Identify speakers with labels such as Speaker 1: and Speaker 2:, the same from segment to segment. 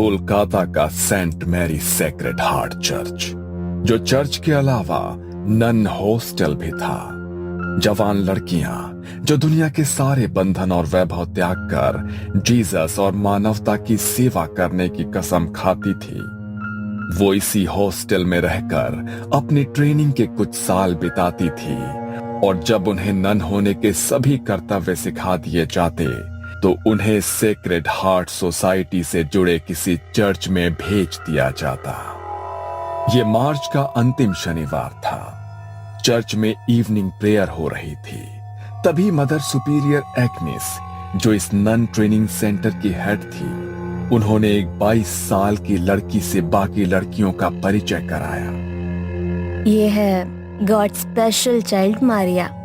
Speaker 1: कोलकाता का Saint Mary Sacred Heart church, जो church के अलावा नन हॉस्टल भी था। जवान लड़कियां जो दुनिया के सारे बंधन और वैभव त्याग कर जीसस और मानवता की सेवा करने की कसम खाती थी, वो इसी हॉस्टल में रहकर अपनी ट्रेनिंग के कुछ साल बिताती थी। और जब उन्हें नन होने के सभी कर्तव्य सिखा दिए जाते तो उन्हें सेक्रेड हार्ट सोसाइटी से जुड़े किसी चर्च में भेज दिया जाता। ये मार्च का अंतिम शनिवार था। चर्च में इवनिंग प्रेयर हो रही थी। तभी मदर सुपीरियर एग्नेस, जो इस नन ट्रेनिंग सेंटर की हेड थी, उन्होंने एक 22 साल की लड़की से बाकी लड़कियों का परिचय कराया।
Speaker 2: ये है गॉड स्पेशल चाइल्ड मारिया।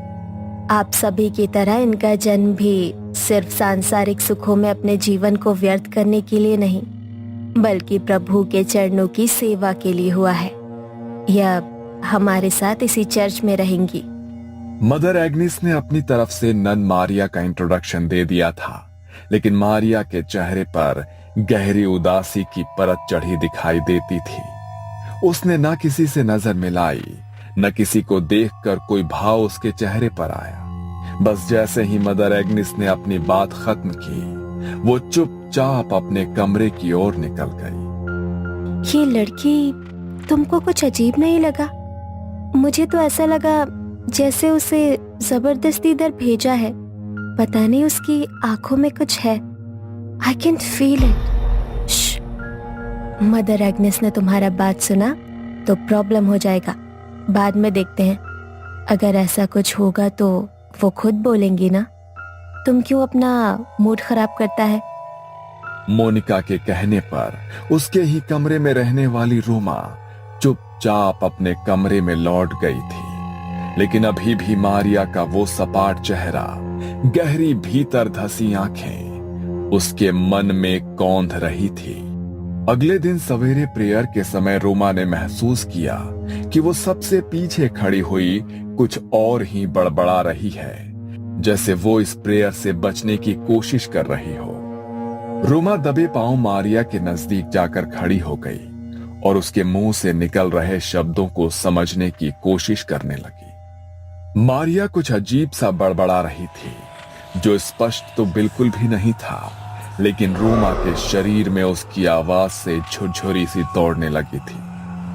Speaker 2: आप सभी की तरह इनका जन्म भी सिर्फ सांसारिक सुखों में अपने जीवन को व्यर्थ करने के लिए नहीं, बल्कि प्रभु के चरणों की सेवा के लिए हुआ है। यह हमारे साथ इसी चर्च में रहेंगी।
Speaker 1: मदर एग्नेस ने अपनी तरफ से नन मारिया का इंट्रोडक्शन दे दिया था, लेकिन मारिया के चेहरे पर गहरी उदासी की परत चढ़ी दिखाई देती थी। उसने न किसी से नजर मिलाई, न किसी को देखकर कोई भाव उसके चेहरे पर आया। बस जैसे ही मदर एग्नेस ने अपनी बात खत्म की, वो चुपचाप अपने कमरे की ओर निकल गई।
Speaker 2: ये लड़की तुमको कुछ अजीब नहीं लगा? मुझे तो ऐसा लगा जैसे उसे जबरदस्ती इधर भेजा है। पता नहीं उसकी आंखों में कुछ है। I can feel it. Mother Agnes ने तुम्हारा बात सुना तो प्रॉब्लम हो जाएगा। बाद में देखते हैं। अगर ऐसा कुछ होगा तो वो खुद बोलेंगी ना। तुम क्यों अपना मूड खराब करता है?
Speaker 1: मोनिका के कहने पर उसके ही कमरे में रहने वाली रोमा चुपचाप अपने कमरे में लौट गई थी। लेकिन अभी भी मारिया का वो सपाट चेहरा, गहरी भीतर धसी आंखें उसके मन में कौंध रही थी। अगले दिन सवेरे प्रेयर के समय रोमा ने महसूस किया कि वो सबसे पीछे खड़ी हुई कुछ और ही बड़बड़ा रही है, जैसे वो इस प्रेयर से बचने की कोशिश कर रही हो। रोमा दबे पांव मारिया के नजदीक जाकर खड़ी हो गई और उसके मुंह से निकल रहे शब्दों को समझने की कोशिश करने लगी। मारिया कुछ अजीब सा बड़बड़ा रही थी, जो स्पष्ट तो बिल्कुल भी नहीं था, लेकिन रोमा के शरीर में उसकी आवाज से झुरझुरी सी दौड़ने लगी थी,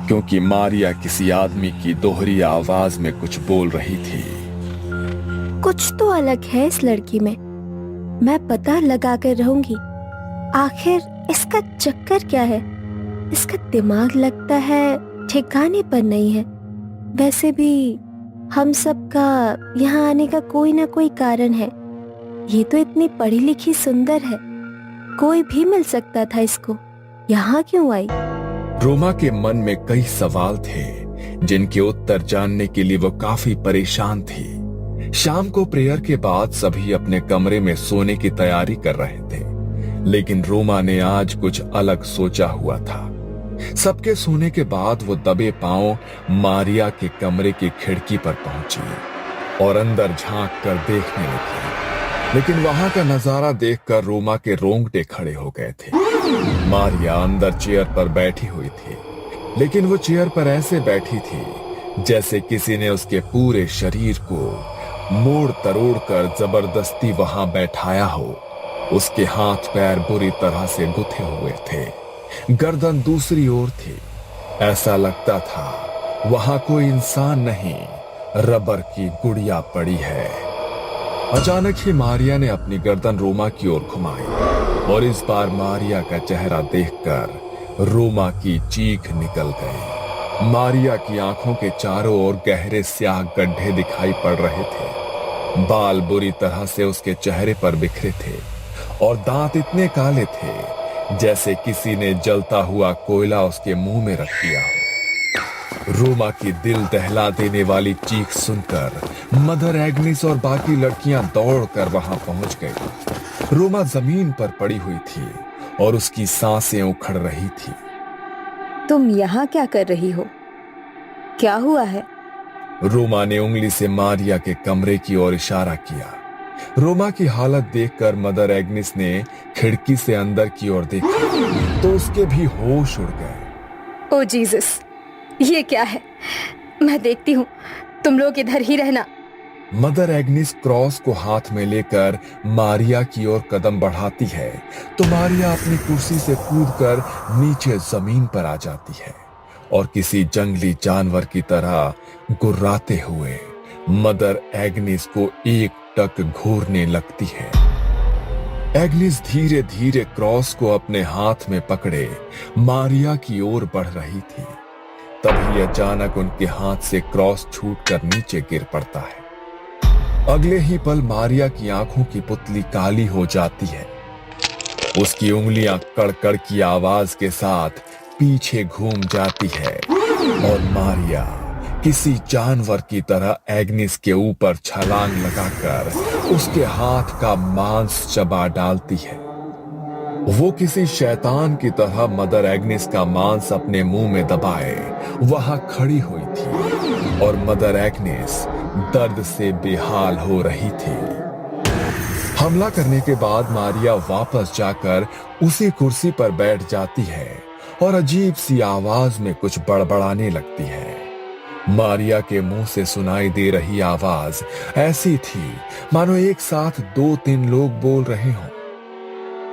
Speaker 1: क्योंकि मारिया किसी आदमी की दोहरी आवाज में कुछ बोल रही थी।
Speaker 2: कुछ तो अलग है इस लड़की में। मैं पता लगा कर रहूंगी आखिर इसका चक्कर क्या है। इसका दिमाग लगता है ठिकाने पर नहीं है। वैसे भी हम सबका यहाँ आने का कोई ना कोई कारण है। ये तो इतनी पढ़ी लिखी सुंदर है, कोई भी मिल सकता था इसको। यहाँ क्यों आई?
Speaker 1: रोमा के मन में कई सवाल थे, जिनके उत्तर जानने के लिए वो काफी परेशान थी। शाम को प्रेयर के बाद सभी अपने कमरे में सोने की तैयारी कर रहे थे, लेकिन रोमा ने आज कुछ अलग सोचा हुआ था। सबके सोने के बाद वो दबे पांव मारिया के कमरे की खिड़की पर पहुंची और अंदर झांक कर देखने लगी। लेकिन वहां का नजारा देखकर रोमा के रोंगटे खड़े हो गए थे। मारिया अंदर चेयर पर बैठी हुई थी, लेकिन वो चेयर पर ऐसे बैठी थी जैसे किसी ने उसके पूरे शरीर को मोड़ तरोड़ कर जबरदस्ती वहां बैठाया हो। उसके हाथ पैर बुरी तरह से गुथे हुए थे, गर्दन दूसरी ओर थी। ऐसा लगता था वहां कोई इंसान नहीं, रबर की गुड़िया पड़ी है। अचानक ही मारिया ने अपनी गर्दन रोमा की ओर घुमाई और इस बार मारिया का चेहरा देखकर रोमा की चीख निकल गई। मारिया की आंखों के चारों ओर गहरे स्याह गड्ढे दिखाई पड़ रहे थे। बाल बुरी तरह से उसके चेहरे पर बिखरे थे और दांत इतने काले थे जैसे किसी ने जलता हुआ कोयला उसके मुंह में रख दिया हो। रोमा की दिल दहला देने वाली चीख सुनकर मदर एग्नेस और बाकी लड़कियां दौड़कर वहां पहुंच गई। रोमा जमीन पर पड़ी हुई थी और उसकी सांसें उखड़ रही थी।
Speaker 3: तुम यहाँ क्या कर रही हो? क्या हुआ है?
Speaker 1: रोमा ने उंगली से मारिया के कमरे की ओर इशारा किया। रोमा की हालत देखकर मदर एग्निस ने खिड़की से अंदर की ओर देखा तो उसके भी होश उड़ गए।
Speaker 3: ओ जीसस, ये क्या है? मैं देखती हूँ, तुम लोग इधर ही रहना।
Speaker 1: मदर एग्निस क्रॉस को हाथ में लेकर मारिया की ओर कदम बढ़ाती है तो मारिया अपनी कुर्सी से कूदकर नीचे जमीन पर आ जाती है और किसी जंगली जानवर की तरह गुर्राते हुए मदर एग्निस को एक टक घूरने लगती है। एग्निस धीरे धीरे क्रॉस को अपने हाथ में पकड़े मारिया की ओर बढ़ रही थी। तभी अचानक उनके हाथ से क्रॉस छूटकर नीचे गिर पड़ता है। अगले ही पल मारिया की आंखों की पुतली काली हो जाती है। उसकी उंगलियां कड़कड़ की आवाज के साथ पीछे घूम जाती है और मारिया किसी जानवर की तरह एग्निस के ऊपर छलांग लगाकर उसके हाथ का मांस चबा डालती है। वो किसी शैतान की तरह मदर एग्निस का मांस अपने मुंह में दबाए वहां खड़ी हुई थी और मदर एग्निस दर्द से बेहाल हो रही थी। हमला करने के बाद मारिया वापस जाकर उसी कुर्सी पर बैठ जाती है और अजीब सी आवाज में कुछ बड़बड़ाने लगती है। मारिया के मुंह से सुनाई दे रही आवाज ऐसी थी मानो एक साथ 2-3 लोग बोल रहे हों।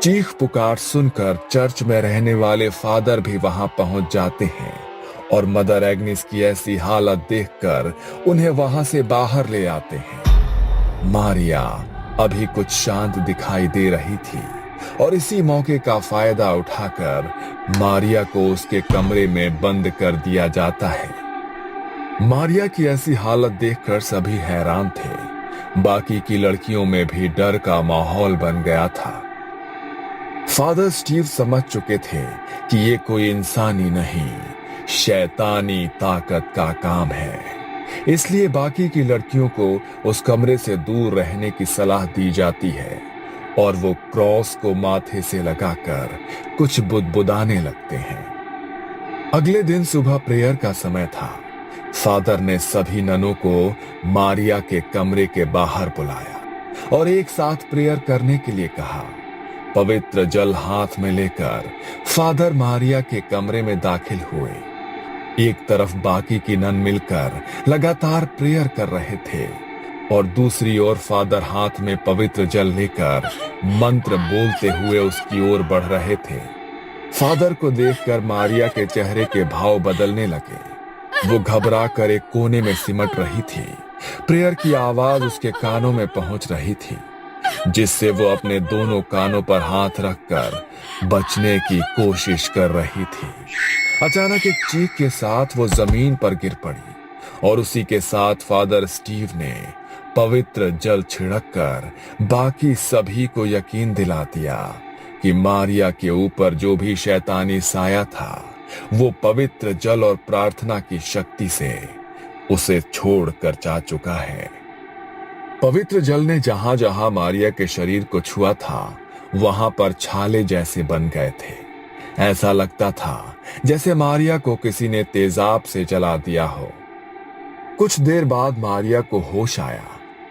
Speaker 1: चीख पुकार सुनकर चर्च में रहने वाले फादर भी वहां पहुंच जाते हैं और मदर एग्निस की ऐसी हालत देखकर उन्हें वहां से बाहर ले आते हैं। मारिया अभी कुछ शांत दिखाई दे रही थी और इसी मौके का फायदा उठाकर मारिया को उसके कमरे में बंद कर दिया जाता है। मारिया की ऐसी हालत देखकर सभी हैरान थे। बाकी की लड़कियों में भी डर का माहौल बन गया था। फादर स्टीव समझ चुके थे कि ये कोई इंसानी नहीं, शैतानी ताकत का काम है। इसलिए बाकी की लड़कियों को उस कमरे से दूर रहने की सलाह दी जाती है और वो क्रॉस को माथे से लगाकर कुछ बुदबुदाने लगते हैं। अगले दिन सुबह प्रेयर का समय था। फादर ने सभी ननों को मारिया के कमरे के बाहर बुलाया और एक साथ प्रेयर करने के लिए कहा। पवित्र जल हाथ में लेकर फादर मारिया के कमरे में दाखिल हुए। एक तरफ बाकी की नन मिलकर लगातार प्रेयर कर रहे थे और दूसरी ओर फादर हाथ में पवित्र जल लेकर मंत्र बोलते हुए उसकी ओर बढ़ रहे थे। फादर को देखकर मारिया के चेहरे के भाव बदलने लगे। वो घबरा कर एक कोने में सिमट रही थी। प्रेयर की आवाज उसके कानों में पहुंच रही थी, जिससे वो अपने दोनों कानों पर हाथ रखकर बचने की कोशिश कर रही थी। अचानक एक चीख के साथ वो जमीन पर गिर पड़ी और उसी के साथ फादर स्टीव ने पवित्र जल छिड़ककर बाकी सभी को यकीन दिला दिया कि मारिया के ऊपर जो भी शैतानी साया था वो पवित्र जल और प्रार्थना की शक्ति से उसे छोड़कर जा चुका है। पवित्र जल ने जहां जहां मारिया के शरीर को छुआ था वहां पर छाले जैसे बन गए थे। ऐसा लगता था जैसे मारिया को किसी ने तेजाब से जला दिया हो। कुछ देर बाद मारिया को होश आया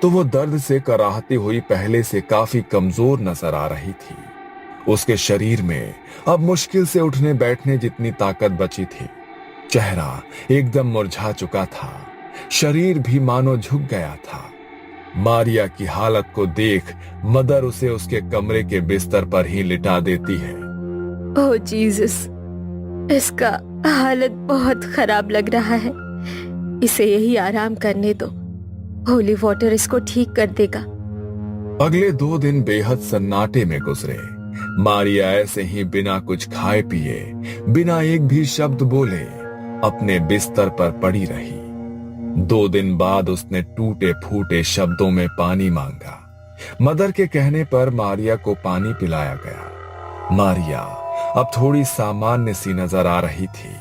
Speaker 1: तो वो दर्द से कराहती हुई पहले से काफी कमजोर नजर आ रही थी। उसके शरीर में अब मुश्किल से उठने बैठने जितनी ताकत बची थी। चेहरा एकदम मुरझा चुका था, शरीर भी मानो झुक गया था। मारिया की हालत को देख मदर उसे उसके कमरे के बिस्तर पर ही लिटा देती है।
Speaker 3: ओह जीसस, इसका हालत बहुत खराब लग रहा है। इसे यही आराम करने दो, होली वाटर इसको ठीक कर देगा।
Speaker 1: अगले 2 दिन बेहद सन्नाटे में गुजरे। मारिया ऐसे ही बिना कुछ खाए पिए, बिना एक भी शब्द बोले अपने बिस्तर पर पड़ी रही। 2 दिन बाद उसने टूटे फूटे शब्दों में पानी मांगा। मदर के कहने पर मारिया को पानी पिलाया गया। मारिया अब थोड़ी सामान्य सी नजर आ रही थी।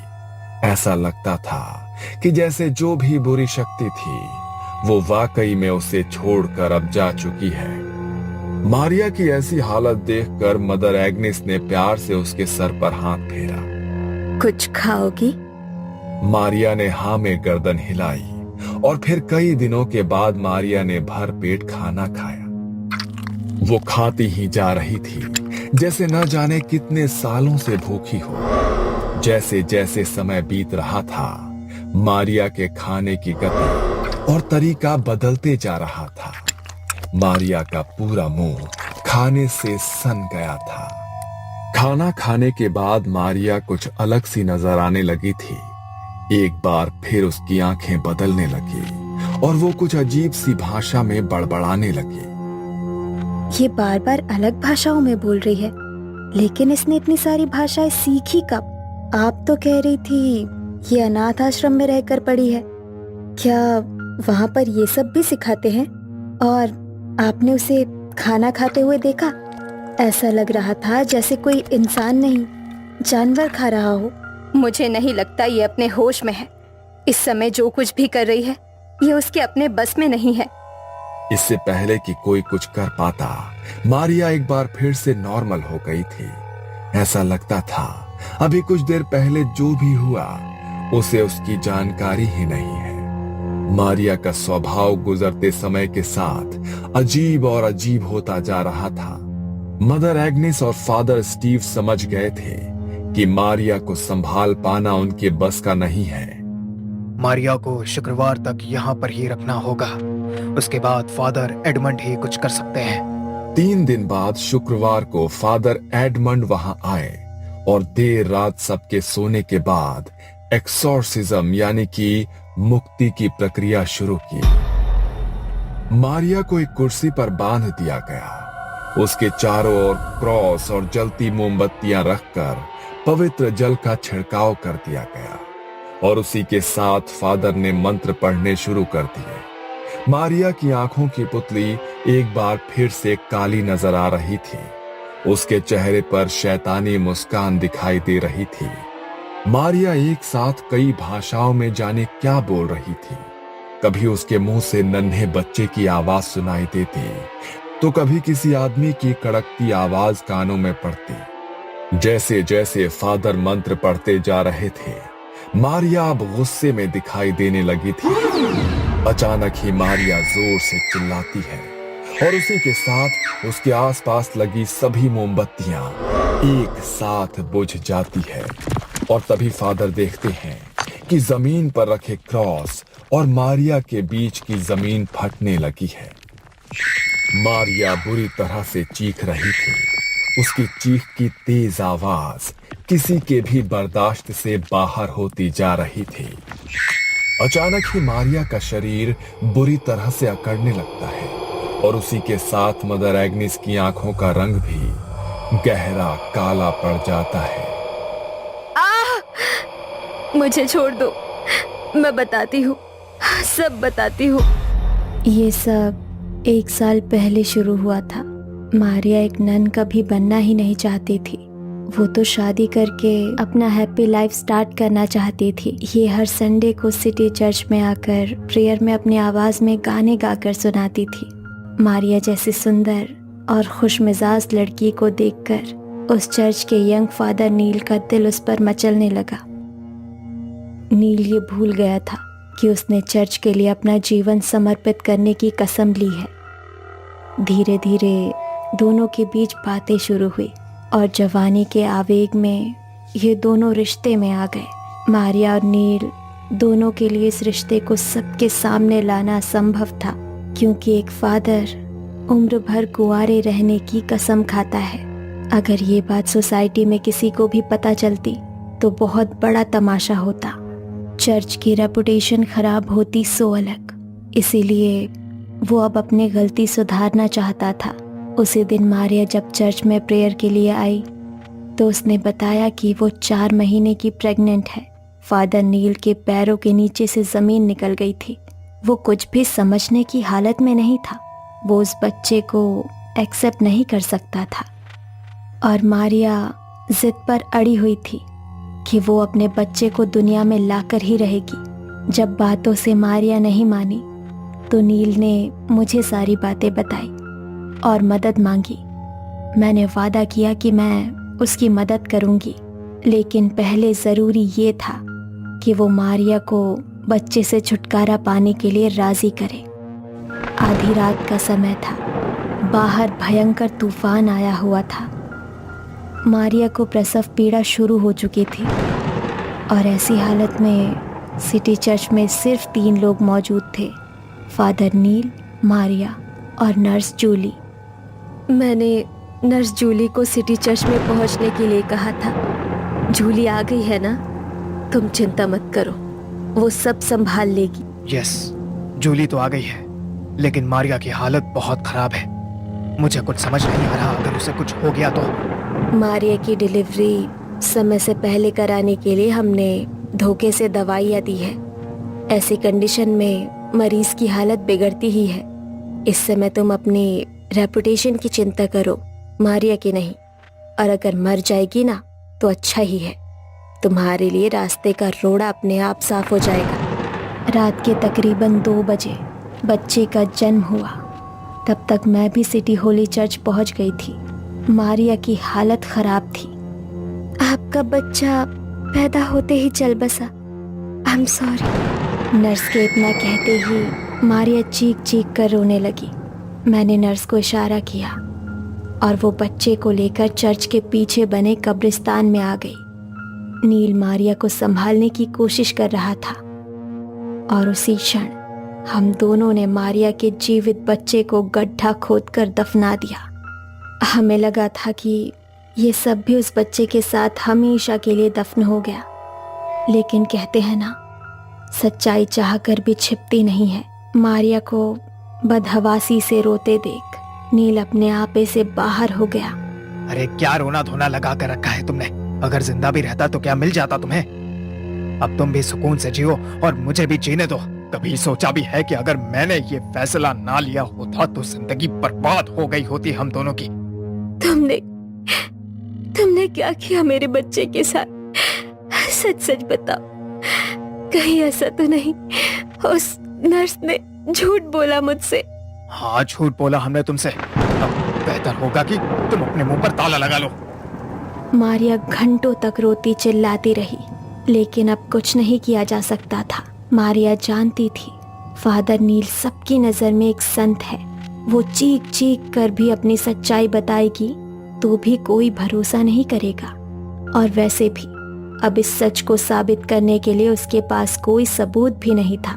Speaker 1: ऐसा लगता था कि जैसे जो भी बुरी शक्ति थी वो वाकई में उसे छोड़कर अब जा चुकी है। मारिया की ऐसी हालत देखकर मदर एग्निस ने प्यार से उसके सर पर हाथ फेरा।
Speaker 3: कुछ खाओगी?
Speaker 1: मारिया ने हाँ में गर्दन हिलाई और फिर कई दिनों के बाद मारिया ने भर पेट खाना खाया। वो खाती ही जा रही थी जैसे न जाने कितने सालों से भूखी हो। जैसे जैसे समय बीत रहा था, मारिया के खाने की गति और तरीका बदलते जा रहा था। मारिया का पूरा मुंह खाने से सन गया था। खाना खाने के बाद मारिया कुछ अलग सी नजर आने लगी थी। एक बार फिर उसकी आंखें बदलने लगी और वो कुछ अजीब सी भाषा में बड़बड़ाने लगी।
Speaker 2: ये बार बार अलग भाषाओं में बोल रही है, लेकिन इसने इतनी सारी भाषाएं सीखी कब? आप तो कह रही थी ये अनाथ आश्रम में रहकर पढ़ी है। क्या वहाँ पर ये सब भी सिखाते हैं? और आपने उसे खाना खाते हुए देखा? ऐसा लग रहा था जैसे कोई इंसान नहीं, जानवर खा रहा हो।
Speaker 3: मुझे नहीं लगता ये अपने होश में है। इस समय जो कुछ भी कर रही है ये उसके अपने बस में नहीं है।
Speaker 1: इससे पहले कि कोई कुछ कर पाता, मारिया एक बार फिर से नॉर्मल हो गई थी। ऐसा लगता था अभी कुछ देर पहले जो भी हुआ उसे उसकी जानकारी ही नहीं है। मारिया का स्वभाव गुजरते समय के साथ अजीब और अजीब होता जा रहा था। मदर एग्नेस और फादर स्टीव समझ गए थे कि मारिया को संभाल पाना उनके बस का नहीं है।
Speaker 4: मारिया को शुक्रवार तक यहाँ पर ही रखना होगा। उसके बाद फादर एडमंड ही कुछ कर सकते हैं।
Speaker 1: 3 दिन बाद शुक्रवार को फादर एडमंड वहां आए और देर रात सबके सोने के बाद एक्सोर्सिज्म यानी कि मुक्ति की प्रक्रिया शुरू की। मारिया को एक कुर्सी पर बांध दिया गया। उसके चारों ओर क्रॉस और जलती मोमबत्तियां रखकर पवित्र जल का छिड़काव कर दिया गया और उसी के साथ फादर ने मंत्र पढ़ने शुरू कर दिए। मारिया की आंखों की पुतली एक बार फिर से काली नजर आ रही थी। उसके चेहरे पर शैतानी मुस्कान दिखाई दे रही थी। मारिया एक साथ कई भाषाओं में जाने क्या बोल रही थी। कभी उसके मुंह से नन्हे बच्चे की आवाज सुनाई देती, तो कभी किसी आदमी की कड़कती आवाज कानों में पड़ती। जैसे जैसे फादर मंत्र पढ़ते जा रहे थे, मारिया अब गुस्से में दिखाई देने लगी थी। अचानक ही मारिया जोर से चिल्लाती है और उसी के साथ उसके आसपास लगी सभी मोमबत्तियां एक साथ बुझ जाती है। और तभी फादर देखते हैं कि जमीन पर रखे क्रॉस और मारिया के बीच की जमीन फटने लगी है। मारिया बुरी तरह से चीख रही थी। उसकी चीख की तेज आवाज किसी के भी बर्दाश्त से बाहर होती जा रही थी। अचानक ही मारिया का शरीर बुरी तरह से अकड़ने लगता है और उसी के साथ मदर एग्नेस की आंखों का रंग भी गहरा काला पड़ जाता है।
Speaker 3: मुझे छोड़ दो, मैं बताती हूँ, सब बताती हूँ।
Speaker 2: ये सब 1 साल पहले शुरू हुआ था। मारिया एक नन कभी बनना ही नहीं चाहती थी। वो तो शादी करके अपना हैप्पी लाइफ स्टार्ट करना चाहती थी। ये हर संडे को सिटी चर्च में आकर प्रेयर में अपनी आवाज में गाने गाकर सुनाती थी। मारिया जैसी सुंदर और खुश मिजाज लड़की को देखकर उस चर्च के यंग फादर नील का दिल उस पर मचलने लगा। नील ये भूल गया था कि उसने चर्च के लिए अपना जीवन समर्पित करने की कसम ली है। धीरे धीरे दोनों के बीच बातें शुरू हुई और जवानी के आवेग में ये दोनों रिश्ते में आ गए। मारिया और नील दोनों के लिए इस रिश्ते को सबके सामने लाना संभव था, क्योंकि एक फादर उम्र भर कुंवारे रहने की कसम खाता है। अगर ये बात सोसाइटी में किसी को भी पता चलती तो बहुत बड़ा तमाशा होता। चर्च की रेपुटेशन खराब होती सो अलग। इसीलिए वो अब अपनी गलती सुधारना चाहता था। उसी दिन मारिया जब चर्च में प्रेयर के लिए आई तो उसने बताया कि वो 4 महीने की प्रेग्नेंट है। फादर नील के पैरों के नीचे से जमीन निकल गई थी। वो कुछ भी समझने की हालत में नहीं था। वो उस बच्चे को एक्सेप्ट नहीं कर सकता था और मारिया जिद पर अड़ी हुई थी कि वो अपने बच्चे को दुनिया में लाकर ही रहेगी। जब बातों से मारिया नहीं मानी तो नील ने मुझे सारी बातें बताई और मदद मांगी। मैंने वादा किया कि मैं उसकी मदद करूंगी, लेकिन पहले ज़रूरी ये था कि वो मारिया को बच्चे से छुटकारा पाने के लिए राज़ी करे। आधी रात का समय था। बाहर भयंकर तूफान आया हुआ था। मारिया को प्रसव पीड़ा शुरू हो चुकी थी और ऐसी हालत में सिटी चर्च में सिर्फ 3 लोग मौजूद थे, फादर नील, मारिया और नर्स जूली।
Speaker 3: मैंने नर्स जूली को सिटी चर्च में पहुंचने के लिए कहा था। जूली आ गई है ना? तुम चिंता मत करो, वो सब संभाल लेगी।
Speaker 4: यस, जूली तो आ गई है, लेकिन मारिया की हालत बहुत खराब है। मुझे कुछ समझ नहीं आ रहा, अगर उसे कुछ हो गया तो।
Speaker 3: मारिया की डिलीवरी समय से पहले कराने के लिए हमने धोखे से दवाइयाँ दी है। ऐसी कंडीशन में मरीज की हालत बिगड़ती ही है। इस समय तुम अपनी रेपुटेशन की चिंता करो, मारिया की नहीं। और अगर मर जाएगी ना तो अच्छा ही है, तुम्हारे लिए रास्ते का रोड़ा अपने आप साफ हो जाएगा।
Speaker 2: रात के तकरीबन 2 बजे बच्चे का जन्म हुआ। तब तक मैं भी सिटी होली चर्च पहुंच गई थी। मारिया की हालत खराब थी।
Speaker 3: आपका बच्चा पैदा होते ही चल बसा। I am sorry.
Speaker 2: नर्स के इतना कहते ही मारिया चीख चीख कर रोने लगी। मैंने नर्स को इशारा किया और वो बच्चे को लेकर चर्च के पीछे बने कब्रिस्तान में आ गई। नील मारिया को संभालने की कोशिश कर रहा था और उसी क्षण हम दोनों ने मारिया के जीवित बच्चे को गड्ढा खोदकर दफना दिया। हमें लगा था कि ये सब भी उस बच्चे के साथ हमेशा के लिए दफन हो गया, लेकिन कहते हैं ना, सच्चाई चाहकर भी छिपती नहीं है। मारिया को बदहवासी से रोते देख नील अपने आपे से बाहर हो गया।
Speaker 4: अरे क्या रोना धोना लगा कर रखा है तुमने? अगर जिंदा भी रहता तो क्या मिल जाता तुम्हें? अब तुम भी सुकून से जियो और मुझे भी जीने दो। कभी सोचा भी है कि अगर मैंने ये फैसला ना लिया होता तो जिंदगी बर्बाद हो गई होती हम दोनों की।
Speaker 3: तुमने क्या किया मेरे बच्चे के साथ? सच सच बताओ, कहीं ऐसा तो नहीं उस नर्स ने झूठ बोला मुझसे?
Speaker 4: हाँ, झूठ बोला हमने तुमसे। अब बेहतर होगा कि तुम अपने मुंह पर ताला लगा लो।
Speaker 2: मारिया घंटों तक रोती चिल्लाती रही, लेकिन अब कुछ नहीं किया जा सकता था। मारिया जानती थी फादर नील सबकी नजर में एक संत है। वो चीख चीख कर भी अपनी सच्चाई बताएगी तो भी कोई भरोसा नहीं करेगा। और वैसे भी अब इस सच को साबित करने के लिए उसके पास कोई सबूत भी नहीं था।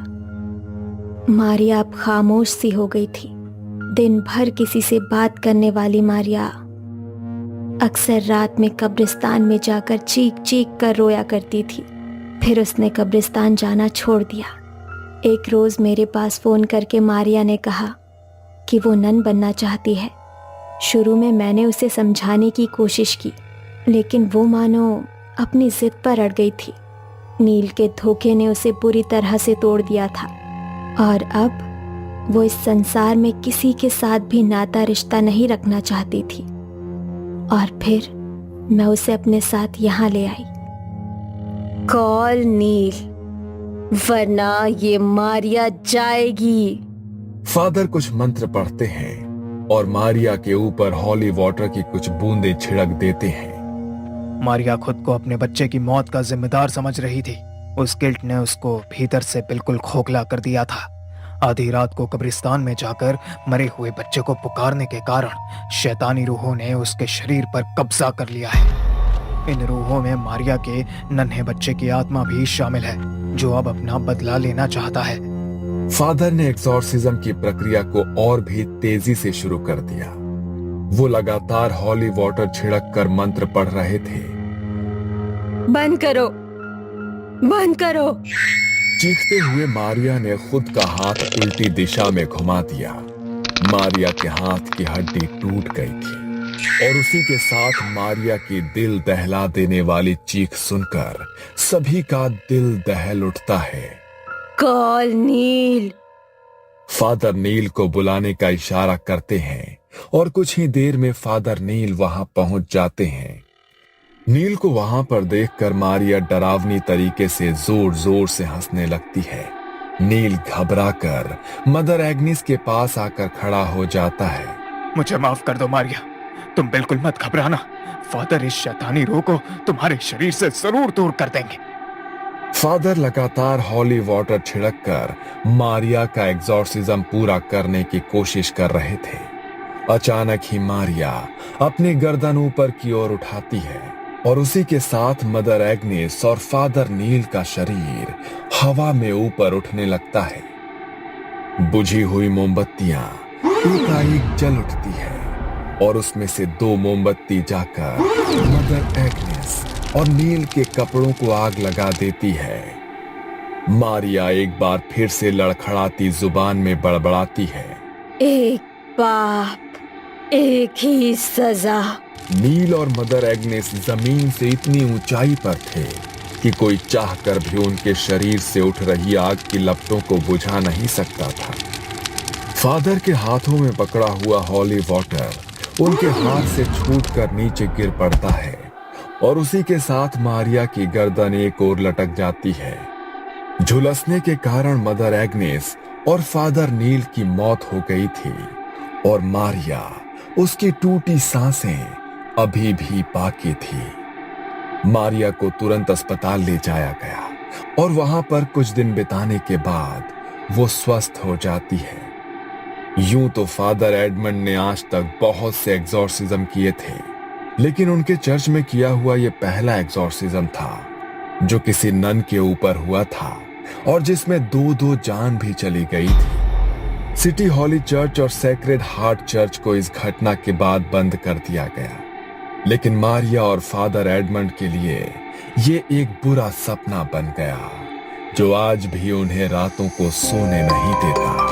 Speaker 2: मारिया अब खामोश सी हो गई थी। दिन भर किसी से बात करने वाली मारिया अक्सर रात में कब्रिस्तान में जाकर चीख चीख कर रोया करती थी। फिर उसने कब्रिस्तान जाना छोड़ दिया। एक रोज मेरे पास फोन करके मारिया ने कहा कि वो नन बनना चाहती है। शुरू में मैंने उसे समझाने की कोशिश की, लेकिन वो मानो अपनी जिद पर अड़ गई थी। नील के धोखे ने उसे बुरी तरह से तोड़ दिया था और अब वो इस संसार में किसी के साथ भी नाता रिश्ता नहीं रखना चाहती थी। और फिर मैं उसे अपने साथ यहाँ ले आई।
Speaker 3: कॉल नील, वरना ये मारिया जाएगी।
Speaker 1: फादर कुछ मंत्र पढ़ते हैं और मारिया के ऊपर हॉली वाटर की कुछ बूंदें छिड़क देते हैं।
Speaker 4: मारिया खुद को अपने बच्चे की मौत का जिम्मेदार समझ रही थी। उस गिल्ट ने उसको भीतर से बिल्कुल खोखला कर दिया था। आधी रात को कब्रिस्तान में जाकर मरे हुए बच्चे को पुकारने के कारण शैतानी रूहों ने उसके शरीर पर कब्जा कर लिया है। इन रूहों में मारिया के नन्हे बच्चे की आत्मा भी शामिल है, जो अब अपना बदला लेना चाहता है।
Speaker 1: फादर ने एक्सॉर्सिज्म की प्रक्रिया को और भी तेजी से शुरू कर दिया। वो लगातार हॉली वाटर छिड़क कर मंत्र पढ़ रहे थे।
Speaker 3: बंद करो, बंद करो।
Speaker 1: चीखते हुए मारिया ने खुद का हाथ उल्टी दिशा में घुमा दिया। मारिया के हाथ की हड्डी टूट गई थी और उसी के साथ मारिया की दिल दहला देने वाली चीख सुनकर सभी का दिल दहल उठता है।
Speaker 3: कॉल नील।
Speaker 1: फादर नील को बुलाने का इशारा करते हैं और कुछ ही देर में फादर नील वहां पहुंच जाते हैं। नील को वहां पर देखकर मारिया डरावनी तरीके से जोर जोर से हंसने लगती है। नील घबराकर मदर एग्निस के पास आकर खड़ा हो जाता है।
Speaker 4: मुझे माफ कर दो मारिया, तुम बिल्कुल मत घबराना। फादर इस शैतानी रूह को तुम्हारे शरीर से जरूर दूर कर देंगे।
Speaker 1: फादर लगातार हॉली वाटर छिड़क कर मारिया का एग्जॉर्सिज्म पूरा करने की कोशिश कर रहे थे अचानक ही मारिया अपनी गर्दन ऊपर की ओर उठाती है और उसी के साथ मदर एग्नेस और फादर नील का शरीर हवा में ऊपर उठने लगता है। बुझी हुई मोमबत्तियां एकाएक जल उठती है और उसमें से 2 मोमबत्ती जाकर मदर एग्नेस और नील के कपड़ों को आग लगा देती है। मारिया एक बार फिर से लड़खड़ाती जुबान में बड़बड़ाती है,
Speaker 3: एक पाप, एक ही सजा।
Speaker 1: नील और मदर एग्नेस जमीन से इतनी ऊंचाई पर थे कि कोई चाहकर भी उनके शरीर से उठ रही आग की लपटों को बुझा नहीं सकता था। फादर के हाथों में पकड़ा हुआ हॉली वाटर उनके हाथ से छूटकर नीचे गिर पड़ता है और उसी के साथ मारिया की गर्दन एक ओर लटक जाती है। झुलसने के कारण मदर एग्नेस और फादर नील की मौत हो गई थी और मारिया, उसकी टूटी सांसें अभी भी बाकी थी। मारिया को तुरंत अस्पताल ले जाया गया और वहां पर कुछ दिन बिताने के बाद वो स्वस्थ हो जाती है। यूं तो फादर एडमंड ने आज तक बहुत से एग्जॉर्सिज्म किए थे, लेकिन उनके चर्च में किया हुआ यह पहला एग्जॉर्सिज्म था जो किसी नन के ऊपर हुआ था और जिसमें 2 जान भी चली गई थी। सिटी हॉली चर्च और सेक्रेड हार्ट चर्च को इस घटना के बाद बंद कर दिया गया, लेकिन मारिया और फादर एडमंड के लिए ये एक बुरा सपना बन गया जो आज भी उन्हें रातों को सोने नहीं देता।